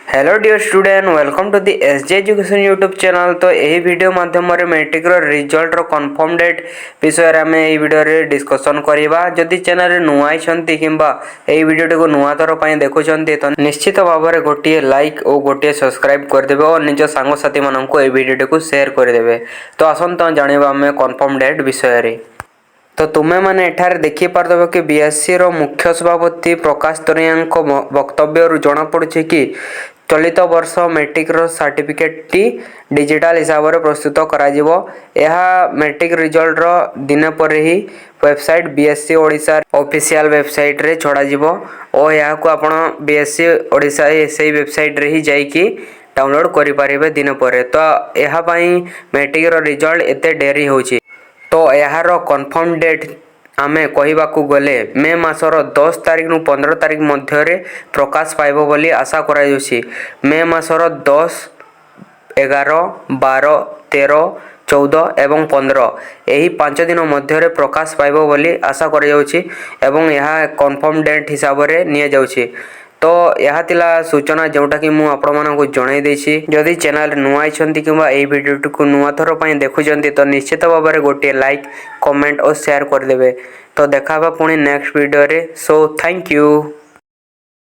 Hello dear student welcome to the SJ education YouTube channel. तो यही video माध्यम result रो confirm date विषय आम यही वीडियो डिस्कसन करवा। जदि चैनल नुआ किंबा यही वीडियो को नुआ थर देखुं तो निश्चित भाव में गोटे लाइक और गोटे सब्सक्राइब करदे और निज सांगसाथी मानक यह वीडियो को शेयर करदे। तो आसत जाना आम कन्फर्म डेट विषय। तो तुम्हें मैंने एठार देखी पारदब कि बीएससी रो मुख्य सभापति प्रकाश तोरया वक्तव्य जना पड़ुछि कि चलित वर्ष मैट्रिक रो सर्टिफिकेट टी डिजिटल हिसाब से प्रस्तुत करा जिवो। यह मैट्रिक रिजल्ट रो दिन पर ही website BSC Odisha official website रे छड़ा जिवो और यह को आपण बीएससी ओडिशा से वेबसाइट रे ही जाइकी डाउनलोड करि परिबे दिन पर। तो यह पई मैट्रिक रो रिजल्ट एते डेरी होछि। तो यार कन्फर्म डेट आमे कहवाकू गले मे मासर 10 तारिख नु 15 तारिख मध्य प्रकाश पाइब बोली आशा करा जाउछि। मे मासर 10, 11, 12, 13, 14 एवं 15 यही 5 दिन मध्य प्रकाश पाइब बोली आशा करा जाउछि एवं यह कन्फर्म डेट हिसाब से निया जाउछि। तो यह थिला सूचना जोटा कि मु आपण मानकु जणाई देछि। जदि चैनल नुआ आइछंती किबा एई वीडियो को नुआ थरो पई देखुचंती तो निश्चित भाव में गोटे लाइक कमेंट और शेयर कर देबे। तो देखाबा पुणी नेक्स्ट वीडियो रे। So thank you.